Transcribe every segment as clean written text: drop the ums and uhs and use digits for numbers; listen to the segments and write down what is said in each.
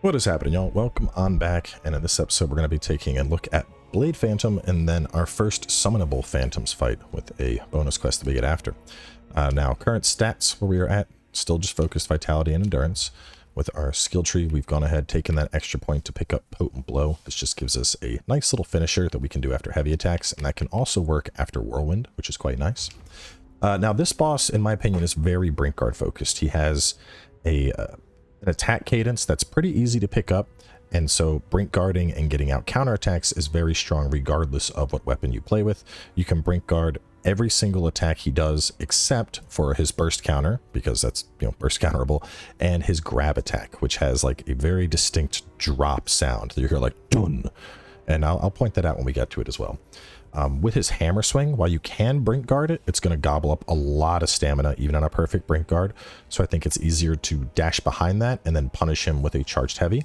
What is happening, y'all? Welcome on back, and in this episode we're going to be taking a look at Blade Phantom and then our first summonable Phantoms fight with a bonus quest that we get after. Now, current stats where we are at, still just focused vitality and endurance. With our skill tree, we've gone ahead, taken that extra point to pick up Potent Blow. This just gives us a nice little finisher that we can do after heavy attacks, and that can also work after Whirlwind, which is quite nice. Now, this boss, in my opinion, is very Brink Guard focused. He has an attack cadence that's pretty easy to pick up, and so Brink Guarding and getting out counterattacks is very strong regardless of what weapon you play with. You can Brink Guard every single attack he does except for his burst counter, because that's, burst counterable, and his grab attack, which has like a very distinct drop sound. You hear like dun, and I'll point that out when we get to it as well. With his hammer swing, while you can Brink Guard it, it's going to gobble up a lot of stamina, even on a perfect Brink Guard. So I think it's easier to dash behind that and then punish him with a charged heavy.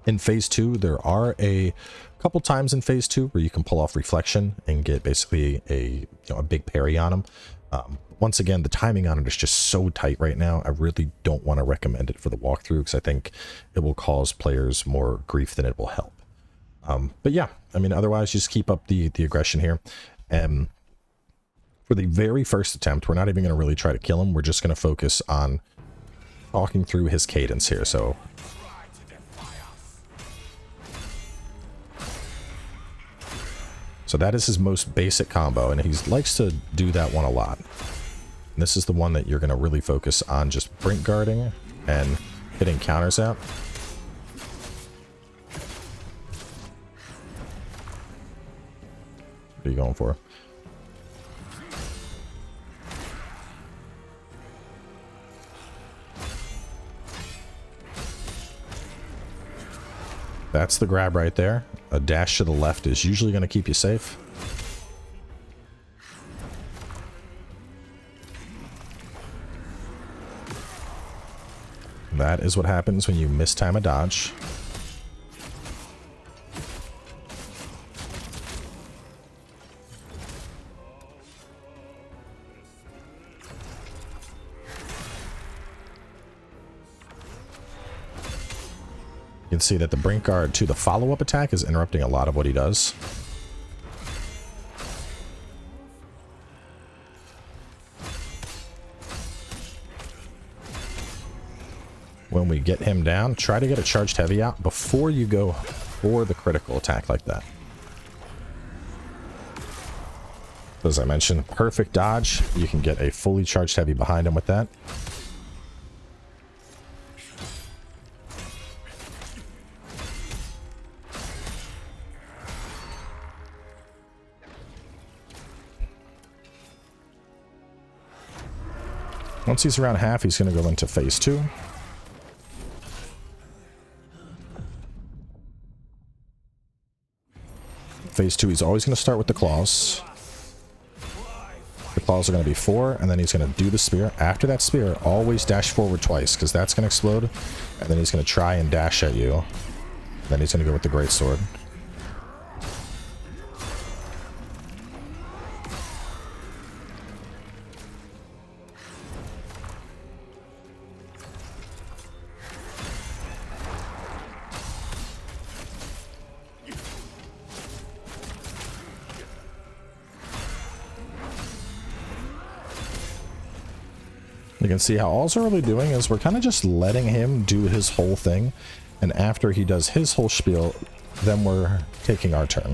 In phase 2, there are a couple times in phase 2 where you can pull off reflection and get basically a big parry on him. Once again, the timing on it is just so tight right now. I really don't want to recommend it for the walkthrough because I think it will cause players more grief than it will help. But yeah, I mean, otherwise just keep up the aggression here. For the very first attempt, we're not even going to really try to kill him. We're just going to focus on talking through his cadence here. So that is his most basic combo, and he likes to do that one a lot. And this is the one that you're going to really focus on just Brink Guarding and hitting counters out. What are you going for? That's the grab right there. A dash to the left is usually going to keep you safe. That is what happens when you mistime a dodge. You can see that the Brink Guard to the follow-up attack is interrupting a lot of what he does. When we get him down, try to get a charged heavy out before you go for the critical attack like that. As I mentioned, perfect dodge. You can get a fully charged heavy behind him with that. Once he's around half, he's going to go into phase 2. Phase 2, he's always going to start with the claws. The claws are going to be 4, and then he's going to do the spear. After that spear, always dash forward twice, because that's going to explode. And then he's going to try and dash at you. Then he's going to go with the greatsword. You can see how all we're really doing is we're kind of just letting him do his whole thing, and after he does his whole spiel, then we're taking our turn.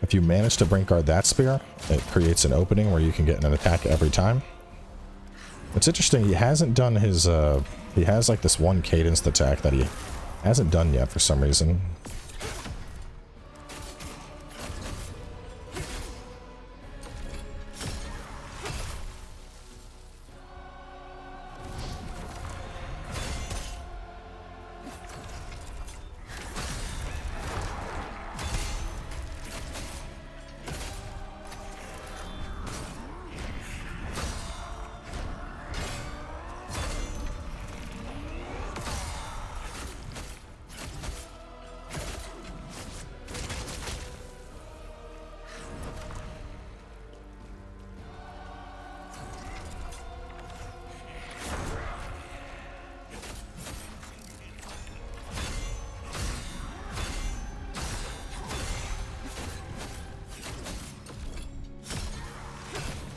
If you manage to Brink Guard that spear, it creates an opening where you can get an attack every time. It's interesting, he hasn't done his, he has like this one cadenced attack that he hasn't done yet for some reason.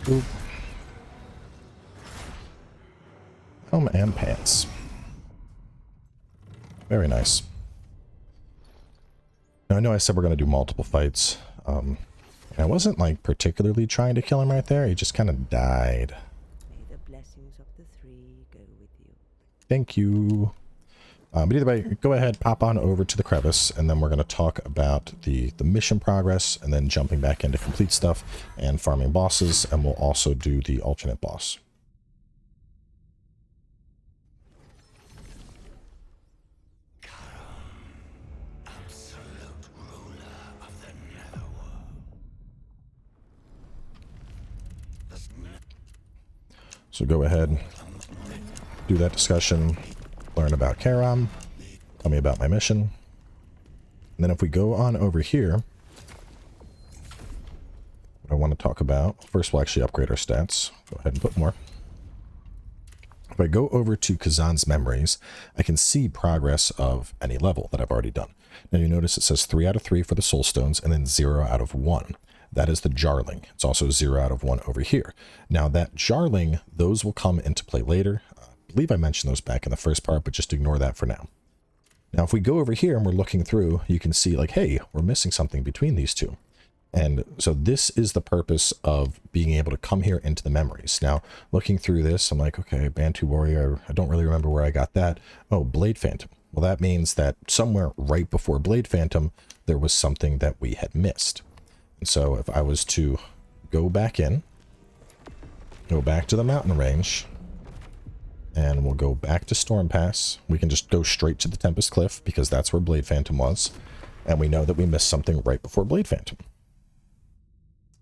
Oop. Helm and pants. Very nice. Now, I know I said we're going to do multiple fights. And I wasn't, like, particularly trying to kill him right there. He just kind of died. May the blessings of the three go with you. Thank you. But either way, go ahead, pop on over to the crevice, and then we're going to talk about the mission progress, and then jumping back into complete stuff and farming bosses, and we'll also do the alternate boss. So go ahead, do that discussion, learn about Karam, tell me about my mission. And then if we go on over here, what I want to talk about, first we'll actually upgrade our stats. Go ahead and put more. If I go over to Khazan's memories, I can see progress of any level that I've already done. Now you notice it says 3 out of 3 for the soul stones and then 0 out of 1. That is the jarling. It's also 0 out of 1 over here. Now that jarling, those will come into play later. I believe I mentioned those back in the first part, but just ignore that for now. Now if we go over here and we're looking through, you can see like, hey, we're missing something between these two. And so this is the purpose of being able to come here into the memories. Now, looking through this, I'm like, okay, Bantu Warrior, I don't really remember where I got that. Oh, Blade Phantom. Well, that means that somewhere right before Blade Phantom, there was something that we had missed. And so if I was to go back in, go back to the mountain range, and we'll go back to Storm Pass, we can just go straight to the Tempest Cliff because that's where Blade Phantom was. And we know that we missed something right before Blade Phantom.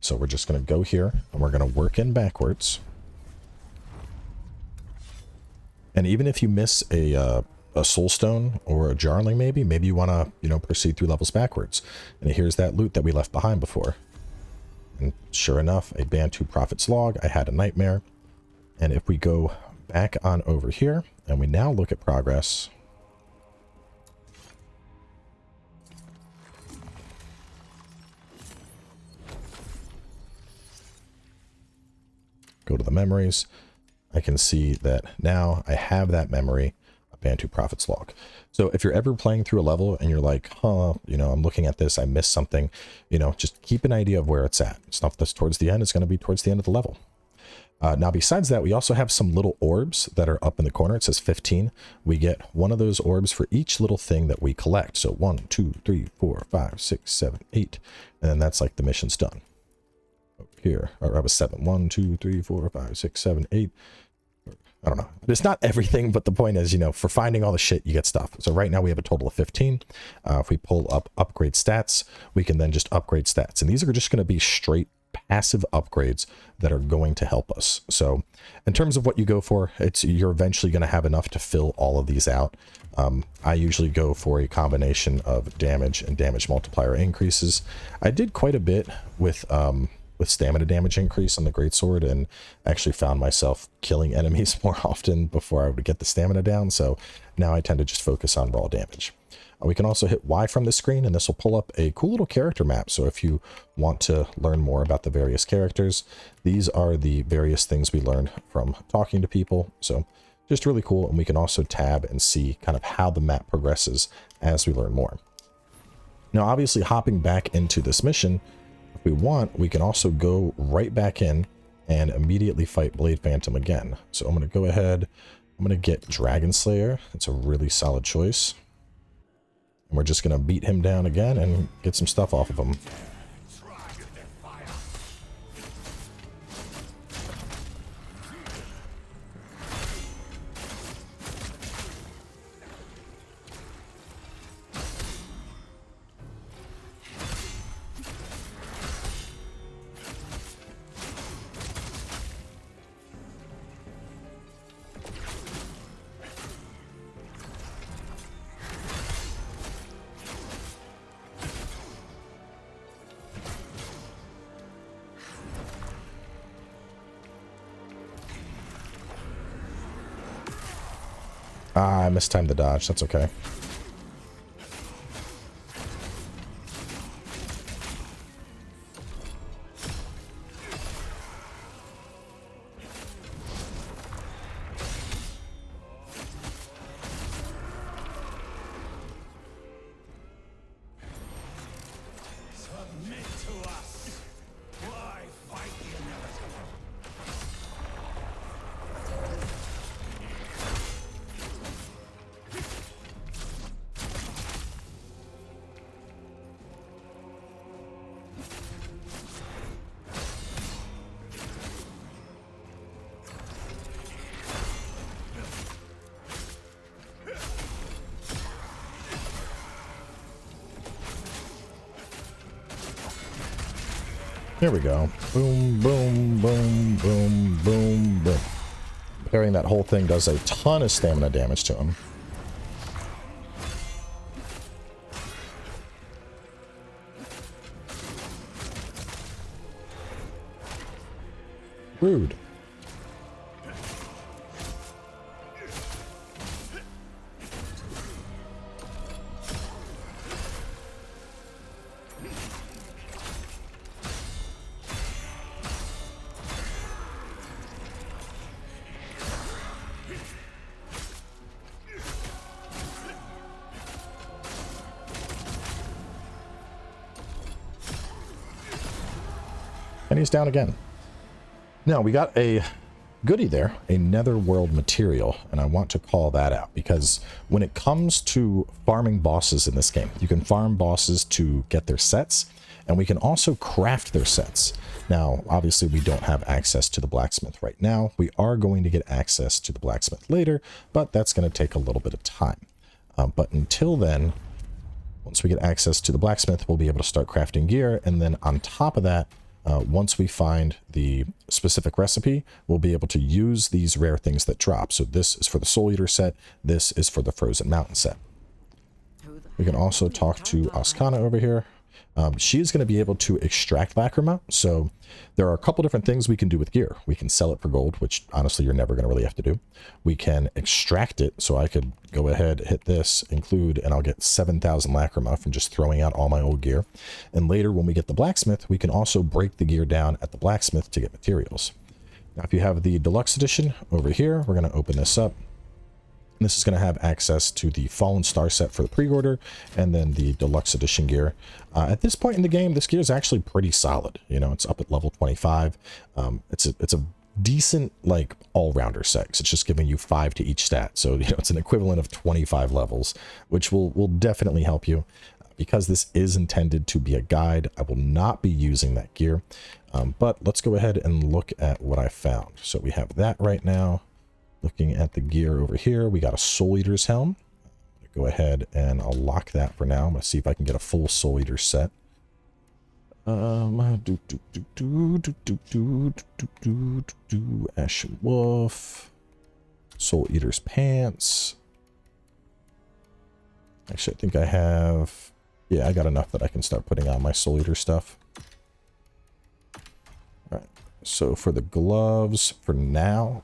So we're just going to go here and we're going to work in backwards. And even if you miss a soulstone or a jarling, maybe you want to, you know, proceed through levels backwards. And here's that loot that we left behind before. And sure enough, a Bantu Prophet's Log. I had a nightmare. And if we go back on over here and we now look at progress, go to the memories, I can see that now I have that memory, a Bantu Prophet's Log. So if you're ever playing through a level and you're like, you know, I'm looking at this, I missed something, you know, just keep an idea of where it's at. Stuff that's towards the end is going to be towards the end of the level. Now, besides that, we also have some little orbs that are up in the corner. It says 15. We get one of those orbs for each little thing that we collect. So 1, 2, 3, 4, 5, 6, 7, 8. And then that's like the mission's done. Here, or I was 7. 1, 2, 3, 4, 5, 6, 7, 8. I don't know. It's not everything, but the point is, you know, for finding all the shit, you get stuff. So right now we have a total of 15. If we pull up upgrade stats, we can then just upgrade stats. And these are just going to be straight passive upgrades that are going to help us. So in terms of what you go for, you're eventually going to have enough to fill all of these out. I usually go for a combination of damage and damage multiplier increases. I did quite a bit with stamina damage increase on the greatsword, and actually found myself killing enemies more often before I would get the stamina down. So now I tend to just focus on raw damage. We can also hit Y from the screen, and this will pull up a cool little character map. So if you want to learn more about the various characters, these are the various things we learned from talking to people. So just really cool. And we can also tab and see kind of how the map progresses as we learn more. Now, obviously, hopping back into this mission, if we want, we can also go right back in and immediately fight Blade Phantom again. So I'm going to go ahead. I'm going to get Dragon Slayer. It's a really solid choice. And we're just going to beat him down again and get some stuff off of him. Ah, I mistimed the dodge. That's okay. Here we go. Boom, boom, boom, boom, boom, boom. Parrying that whole thing does a ton of stamina damage to him. Rude. And he's down again. Now, we got a goodie there, a netherworld material, and I want to call that out because when it comes to farming bosses in this game, you can farm bosses to get their sets, and we can also craft their sets. Now, obviously, we don't have access to the blacksmith right now. We are going to get access to the blacksmith later, but that's going to take a little bit of time. But until then, once we get access to the blacksmith, we'll be able to start crafting gear, and then on top of that, once we find the specific recipe, we'll be able to use these rare things that drop. So this is for the Soul Eater set. This is for the Frozen Mountain set. We can also talk to Askana over here. She is going to be able to extract Lacrima. So there are a couple different things we can do with gear. We can sell it for gold, which honestly you're never going to really have to do. We can extract it. So I could go ahead, hit this, include, and I'll get 7,000 Lacrima from just throwing out all my old gear. And later when we get the blacksmith, we can also break the gear down at the blacksmith to get materials. Now, if you have the Deluxe edition over here, we're going to open this up. This is going to have access to the Fallen Star set for the pre-order, and then the Deluxe Edition gear. At this point in the game, this gear is actually pretty solid. You know, it's up at level 25. It's a decent, like, all-rounder set. It's just giving you 5 to each stat. So, you know, it's an equivalent of 25 levels, which will definitely help you. Because this is intended to be a guide, I will not be using that gear. But let's go ahead and look at what I found. So we have that right now. Looking at the gear over here, we got a Soul Eater's helm. Go ahead and I'll lock that for now. I'm going to see if I can get a full Soul Eater set. Ashen Wolf. Soul Eater's pants. Actually, I think I have... Yeah, I got enough that I can start putting on my Soul Eater stuff. Alright, so for the gloves, for now...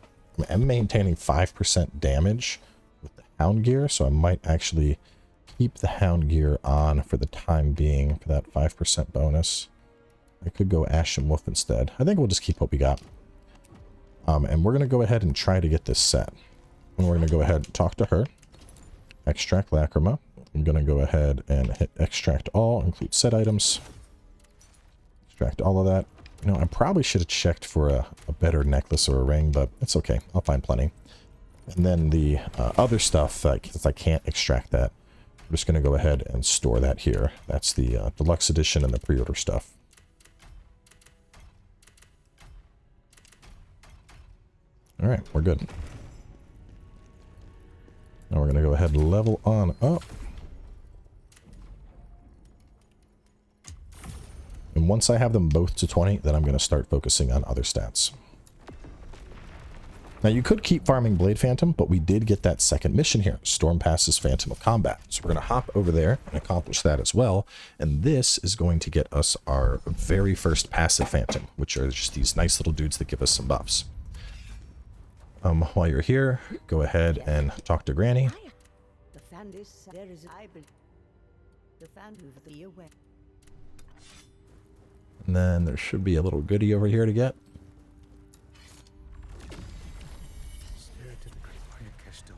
I'm maintaining 5% damage with the Hound gear, so I might actually keep the Hound gear on for the time being for that 5% bonus. I could go Ashen Wolf instead. I think we'll just keep what we got. And we're going to go ahead and try to get this set. And we're going to go ahead and talk to her. Extract Lacrima. I'm going to go ahead and hit Extract All, include set items. Extract all of that. You know, I probably should have checked for a better necklace or a ring, but it's okay. I'll find plenty. And then the other stuff, since I can't extract that, I'm just going to go ahead and store that here. That's the Deluxe Edition and the pre-order stuff. All right, we're good. Now we're going to go ahead and level on up. And once I have them both to 20, then I'm going to start focusing on other stats. Now, you could keep farming Blade Phantom, but we did get that second mission here, Storm Pass's Phantom of Combat. So we're going to hop over there and accomplish that as well. And this is going to get us our very first passive Phantom, which are just these nice little dudes that give us some buffs. While you're here, go ahead and talk to Granny. And then there should be a little goodie over here to get.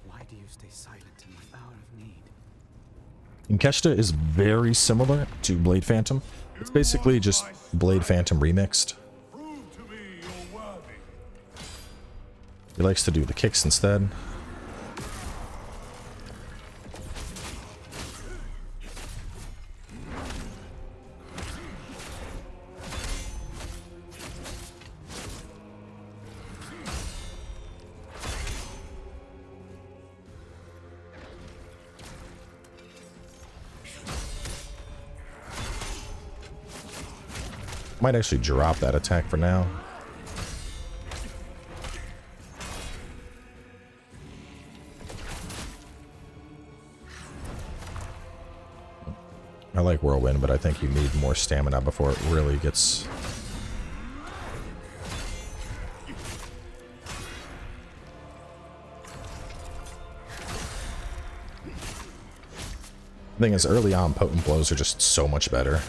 Why do you stay silent in my hour of need? Inkeshta is very similar to Blade Phantom. It's basically just Blade Phantom remixed. He likes to do the kicks instead. Might actually drop that attack for now. I like Whirlwind, but I think you need more stamina before it really gets... The thing is, early on, potent blows are just so much better.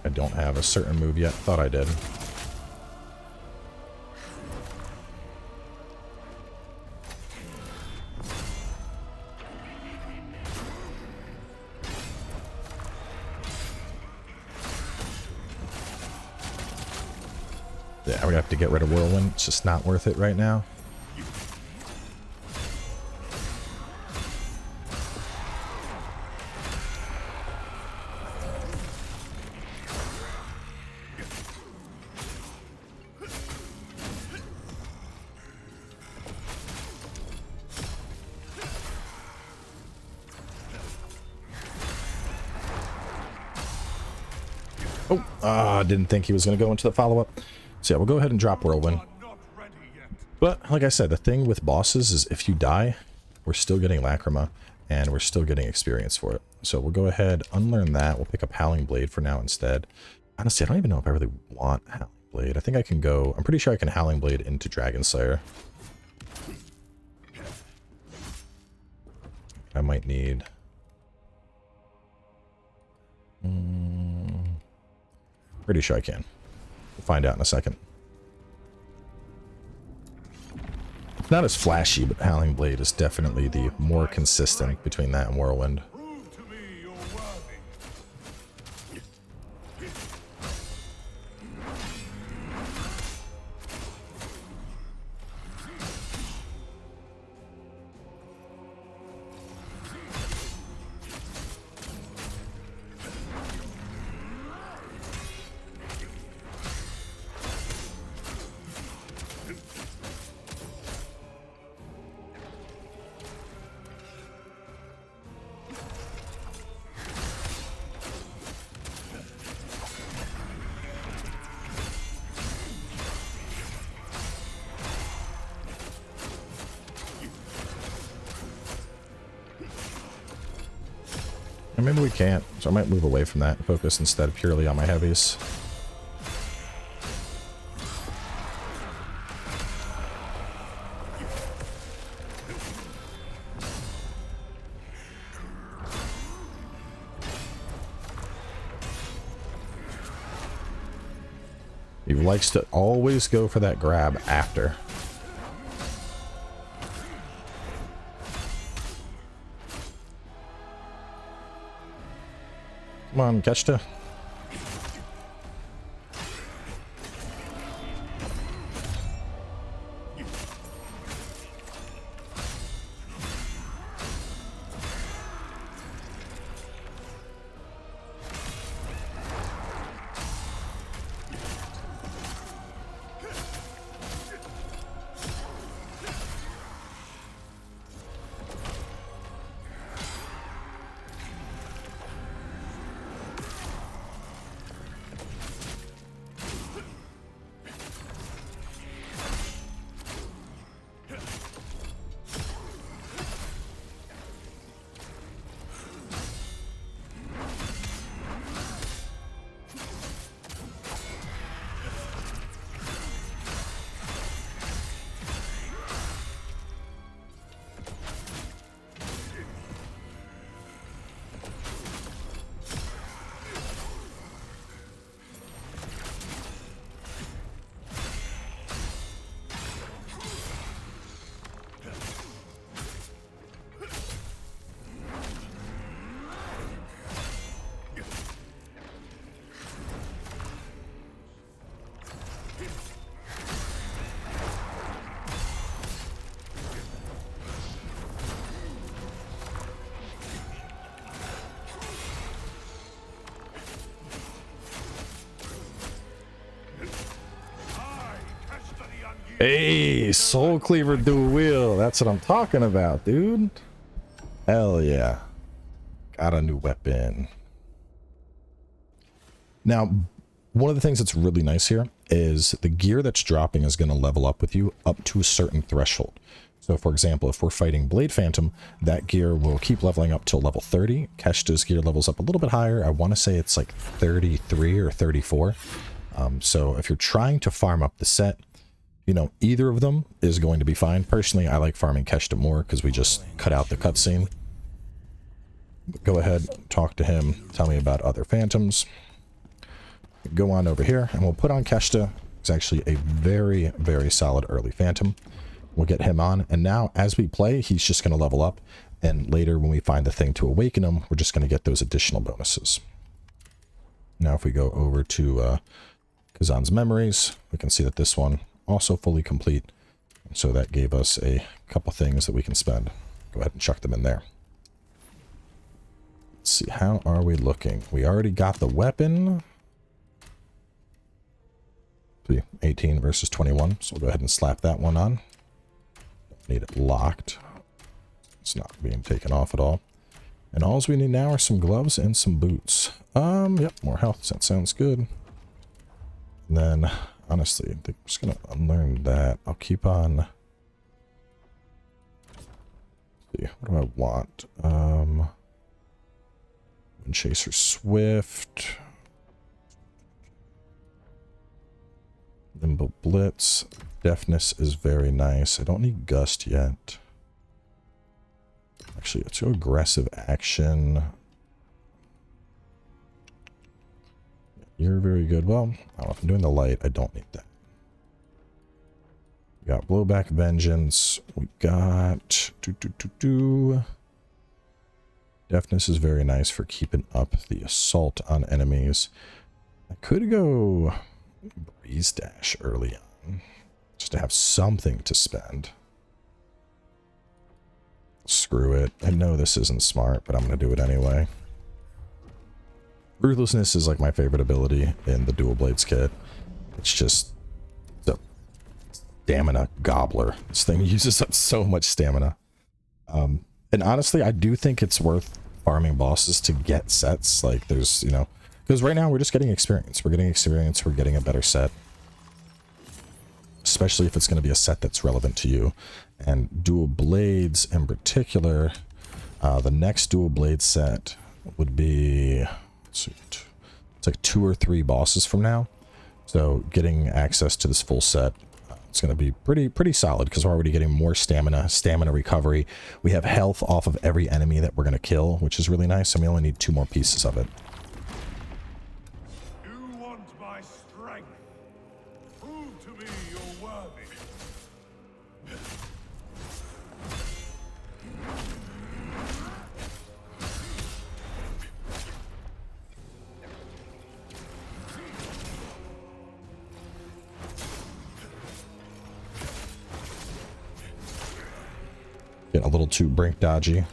I don't have a certain move yet. Thought I did. Yeah, we have to get rid of Whirlwind. It's just not worth it right now. Oh, didn't think he was going to go into the follow-up. So yeah, we'll go ahead and drop Whirlwind. But like I said, the thing with bosses is if you die, we're still getting Lacrima, and we're still getting experience for it. So we'll go ahead, unlearn that. We'll pick up Howling Blade for now instead. Honestly, I don't even know if I really want Howling Blade. I think I can go... I'm pretty sure I can Howling Blade into Dragon Slayer. I might need... Pretty sure I can. We'll find out in a second. It's not as flashy, but Howling Blade is definitely the more consistent between that and Whirlwind. Maybe we can't, so I might move away from that and focus instead purely on my heavies. He likes to always go for that grab after. Come on, Ketchta. Hey, Soul Cleaver dual wheel. That's what I'm talking about, dude. Hell yeah. Got a new weapon. Now, one of the things that's really nice here is the gear that's dropping is going to level up with you up to a certain threshold. So, for example, if we're fighting Blade Phantom, that gear will keep leveling up till level 30. Keshta's gear levels up a little bit higher. I want to say it's like 33 or 34. So if you're trying to farm up the set, you know, either of them is going to be fine. Personally, I like farming Keshta more because we just cut out the cutscene. Go ahead, talk to him, tell me about other phantoms. Go on over here, and we'll put on Keshta. He's actually a very, very solid early phantom. We'll get him on, and now as we play, he's just going to level up, and later when we find the thing to awaken him, we're just going to get those additional bonuses. Now if we go over to Khazan's memories, we can see that this one also fully complete, so that gave us a couple things that we can spend. Go ahead and chuck them in there. Let's see, how are we looking? We already got the weapon. 18 versus 21, so we'll go ahead and slap that one on. Don't need it locked. It's not being taken off at all. And all we need now are some gloves and some boots. Yep, more health. That sounds good. And then, honestly, I think I'm just gonna unlearn that. I'll keep on. Let's see, what do I want? Chaser Swift. Nimble Blitz. Deafness is very nice. I don't need Gust yet. Actually, let's go aggressive action. You're very good. Well, I don't know if I'm doing the light. I don't need that. We got Blowback Vengeance. We got... Deafness is very nice for keeping up the assault on enemies. I could go Breeze Dash early on, just to have something to spend. Screw it. I know this isn't smart, but I'm going to do it anyway. Ruthlessness is like my favorite ability in the Dual Blades kit. It's just the stamina gobbler. This thing uses up so much stamina. And honestly, I do think it's worth farming bosses to get sets. Like, there's, you know, because right now we're just getting experience. We're getting experience. We're getting a better set. Especially if it's going to be a set that's relevant to you. And Dual Blades in particular, the next Dual Blade set would be, let's see, it's like 2 or 3 bosses from now. So getting access to this full set, it's going to be pretty solid because we're already getting more stamina recovery. We have health off of every enemy that we're going to kill, which is really nice, and we only need 2 more pieces of it. You want my strength? Prove to me you're worthy. Getting a little too brink dodgy.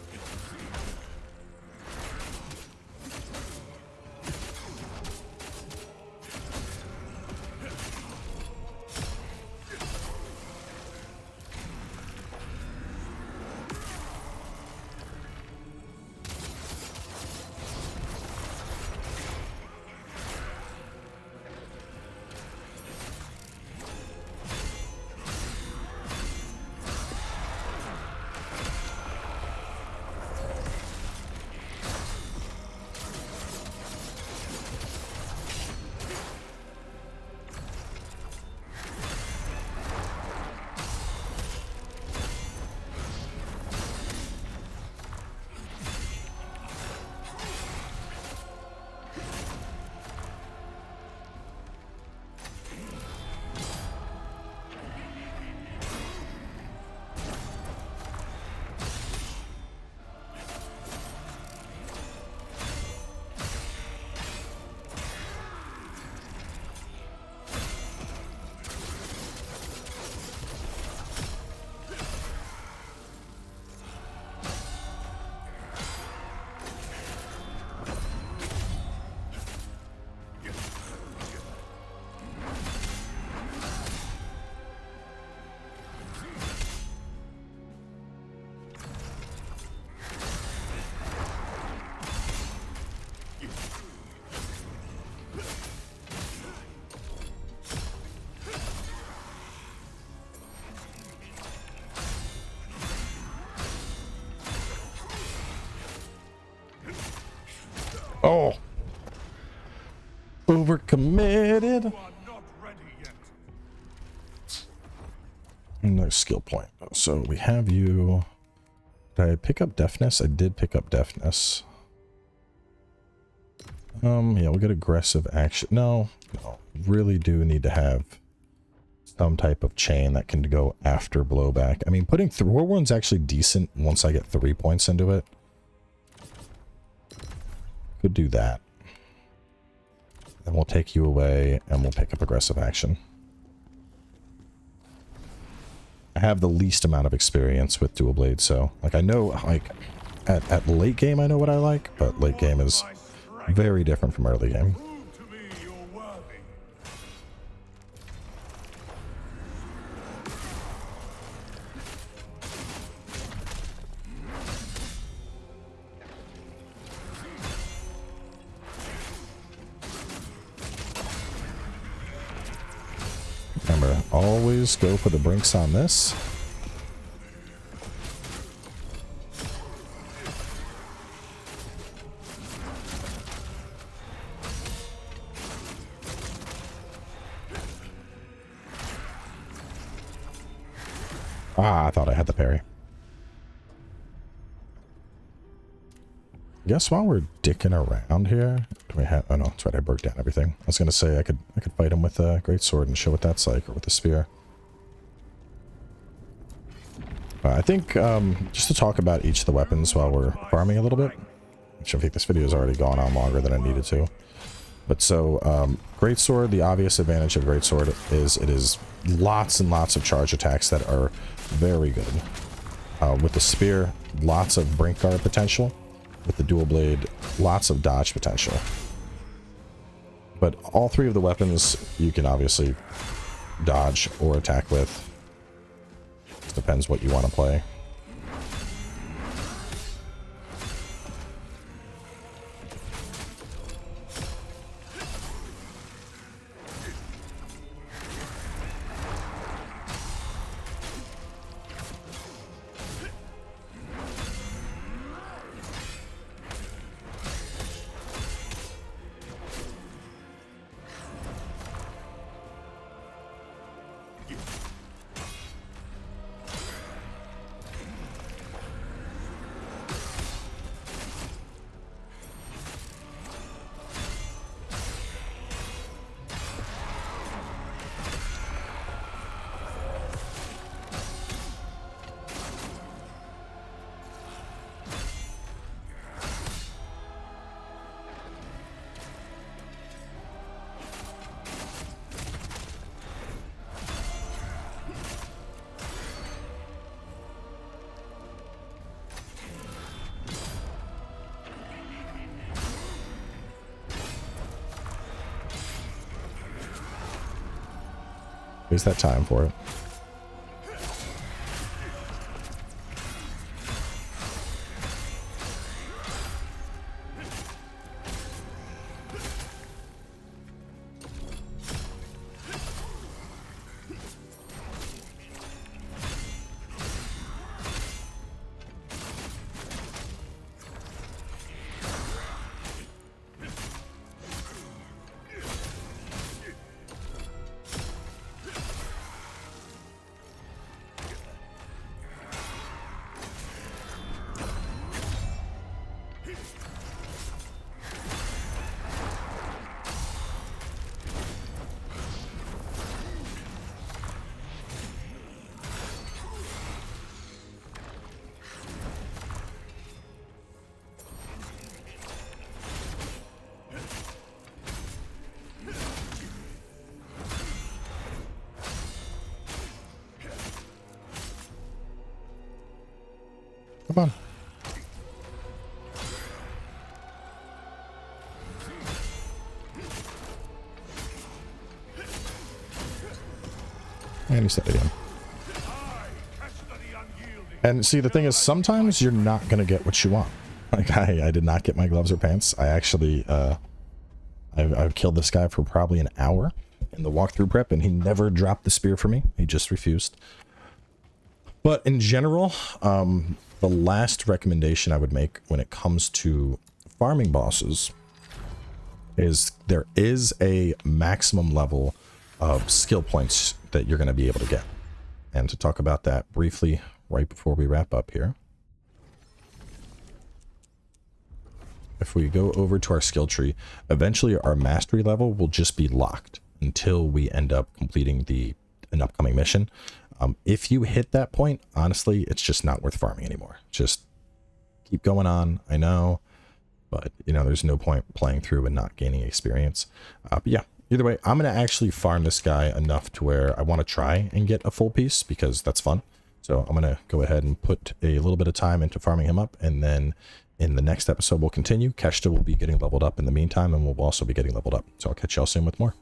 Overcommitted. You are not ready yet. No skill point. So we have you. Did I pick up deafness? I did pick up deafness. Yeah, we'll get aggressive action. No, really do need to have some type of chain that can go after blowback. I mean, putting through one's actually decent once I get 3 points into it. Could do that. Then we'll take you away and we'll pick up aggressive action. I have the least amount of experience with dual blade, so like I know like at late game I know what I like, but late game is very different from early game. Prove to me you're worthy. Remember, always go for the brinks on this. Ah, I thought I had the parry. Guess while we're dicking around here, do we have? Oh no, that's right. I broke down everything. I was gonna say I could fight him with a great sword and show what that's like, or with a spear. I think just to talk about each of the weapons while we're farming a little bit. Which I think this video has already gone on longer than I needed to. But so, greatsword, the obvious advantage of greatsword is it is lots and lots of charge attacks that are very good. With the spear, lots of brink guard potential. With the dual blade, lots of dodge potential. But all three of the weapons you can obviously dodge or attack with. Just depends what you want to play. Waste that time for it. Come on. And he said it again. And see, the thing is, sometimes you're not going to get what you want. Like, I did not get my gloves or pants. I actually, I've killed this guy for probably an hour in the walkthrough prep, and he never dropped the spear for me. He just refused. But in general, the last recommendation I would make when it comes to farming bosses is there is a maximum level of skill points that you're going to be able to get. And to talk about that briefly right before we wrap up here, if we go over to our skill tree, eventually our mastery level will just be locked until we end up completing an upcoming mission. If you hit that point, honestly, it's just not worth farming anymore. Just keep going on. I know, but you know, there's no point playing through and not gaining experience. But yeah, either way, I'm going to actually farm this guy enough to where I want to try and get a full piece because that's fun. So I'm going to go ahead and put a little bit of time into farming him up, and then in the next episode we'll continue. Keshta will be getting leveled up in the meantime, and we'll also be getting leveled up. So I'll catch y'all soon with more.